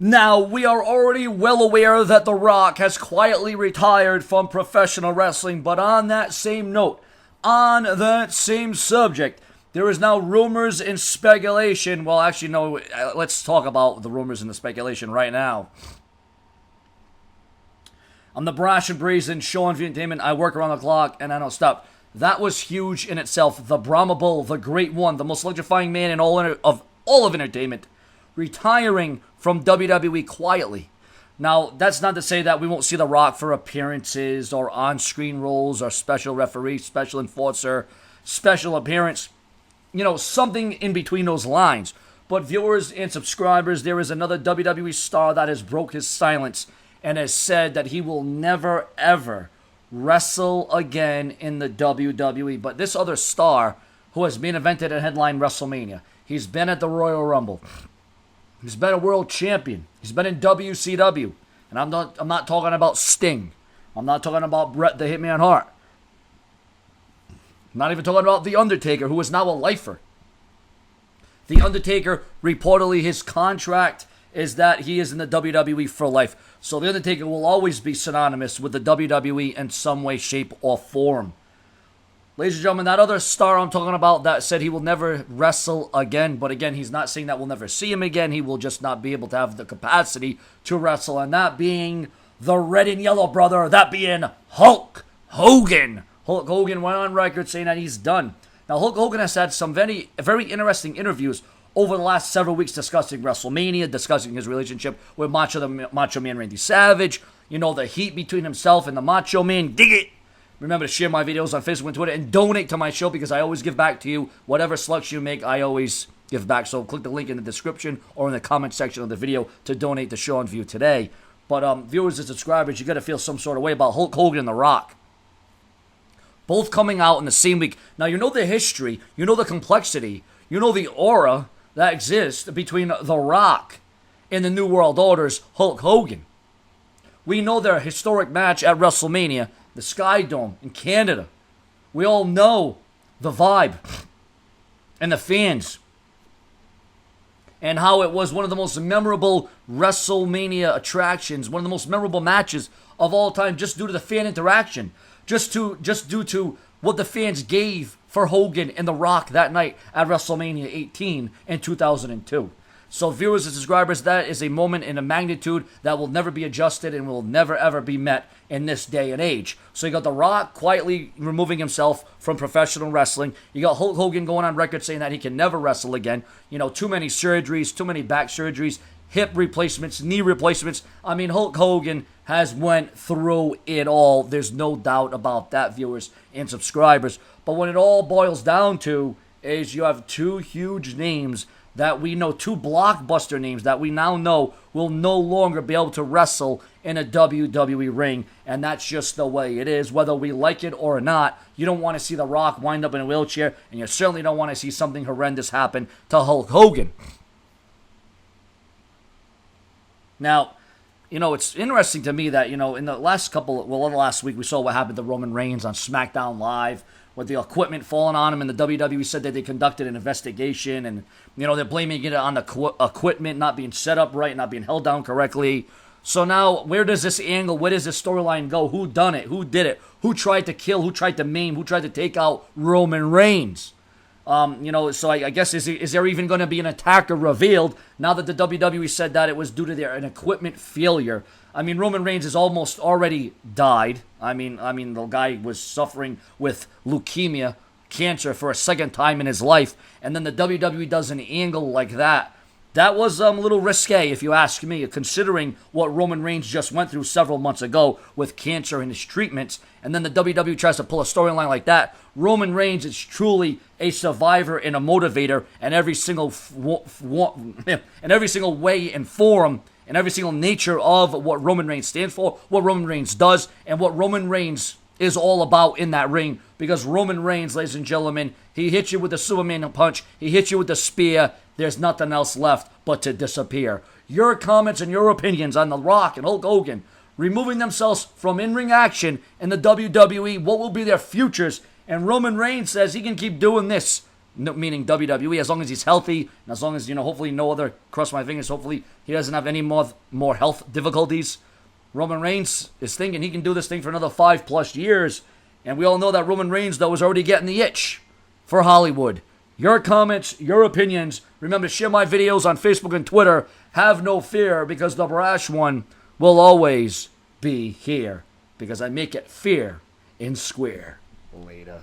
Now, we are already well aware that The Rock has quietly retired from professional wrestling, but on that same note, on that same subject, there is now rumors and speculation. Well, actually, no, let's talk about the rumors and the speculation right now. I'm the brash and brazen Seanzviewent DELIVERS. I work around the clock and I don't stop. That was huge in itself. The Brahma Bull, the Great One, the most electrifying man in all of entertainment, retiring from WWE quietly. Now, that's not to say that we won't see The Rock for appearances or on-screen roles or special referee, special enforcer, special appearance. You know, something in between those lines. But viewers and subscribers, there is another WWE star that has broke his silence and has said that he will never, ever wrestle again in the WWE. But this other star, who has been evented and headlined WrestleMania, he's been at the Royal Rumble, he's been a world champion, he's been in WCW, and I'm not talking about Sting, I'm not talking about Bret the Hitman Hart, I'm not even talking about The Undertaker, who is now a lifer. The Undertaker, reportedly his contract is that he is in the WWE for life. So The Undertaker will always be synonymous with the WWE in some way, shape, or form. Ladies and gentlemen, that other star I'm talking about that said he will never wrestle again, but again, he's not saying that we'll never see him again. He will just not be able to have the capacity to wrestle, and that being the red and yellow brother, that being Hulk Hogan. Hulk Hogan went on record saying that he's done. Now, Hulk Hogan has had some very interesting interviews over the last several weeks discussing WrestleMania, discussing his relationship with Macho Man Randy Savage, you know, the heat between himself and the Macho Man. Dig it! Remember to share my videos on Facebook and Twitter and donate to my show because I always give back to you. Whatever slugs you make, I always give back. So click the link in the description or in the comment section of the video to donate to SeanzView today. But viewers and subscribers, you got to feel some sort of way about Hulk Hogan and The Rock. Both coming out in the same week. Now, you know the history, you know the complexity, you know the aura that exists between The Rock and the New World Order's Hulk Hogan. We know their historic match at WrestleMania, the Sky Dome in Canada. We all know the vibe and the fans and how it was one of the most memorable WrestleMania attractions, one of the most memorable matches of all time, just due to the fan interaction, just due to what the fans gave for Hogan and The Rock that night at WrestleMania 18 in 2002. So viewers and subscribers, that is a moment in a magnitude that will never be adjusted and will never ever be met in this day and age. So you got The Rock quietly removing himself from professional wrestling. You got Hulk Hogan going on record saying that he can never wrestle again. You know, too many surgeries, too many back surgeries, hip replacements, knee replacements. I mean, Hulk Hogan has went through it all. There's no doubt about that, viewers and subscribers. But when it all boils down to is you have two huge names that we know, two blockbuster names that we now know will no longer be able to wrestle in a WWE ring. And that's just the way it is, whether we like it or not. You don't want to see The Rock wind up in a wheelchair, and you certainly don't want to see something horrendous happen to Hulk Hogan. Now, you know, it's interesting to me that, you know, in the last week, we saw what happened to Roman Reigns on SmackDown Live with the equipment falling on him, and the WWE said that they conducted an investigation, and, you know, they're blaming it on the equipment not being set up right, not being held down correctly. So now, where does this angle, where does this storyline go? Who done it? Who did it? Who tried to kill? Who tried to maim? Who tried to take out Roman Reigns? You know, so I guess, is there even going to be an attacker revealed now that the WWE said that it was due to an equipment failure? I mean, Roman Reigns has almost already died. I mean, the guy was suffering with leukemia, cancer, for a second time in his life, and then the WWE does an angle like that. That was a little risque, if you ask me, considering what Roman Reigns just went through several months ago with cancer and his treatments, and then the WWE tries to pull a storyline like that. Roman Reigns is truly a survivor and a motivator, and every single way and form and every single nature of what Roman Reigns stands for, what Roman Reigns does, and what Roman Reigns is all about in that ring. Because Roman Reigns, ladies and gentlemen, he hits you with the Superman punch, he hits you with the spear, there's nothing else left but to disappear. Your comments and your opinions on The Rock and Hulk Hogan removing themselves from in-ring action in the WWE, what will be their futures? And Roman Reigns says he can keep doing this no, meaning WWE, as long as he's healthy, and as long as, hopefully no other, cross my fingers, hopefully he doesn't have any more health difficulties. Roman Reigns is thinking he can do this thing for another 5+ years, and we all know that Roman Reigns, though, is already getting the itch for Hollywood. Your comments, your opinions. Remember to share my videos on Facebook and Twitter. Have no fear, because the brash one will always be here, because I make it fair and square. Later.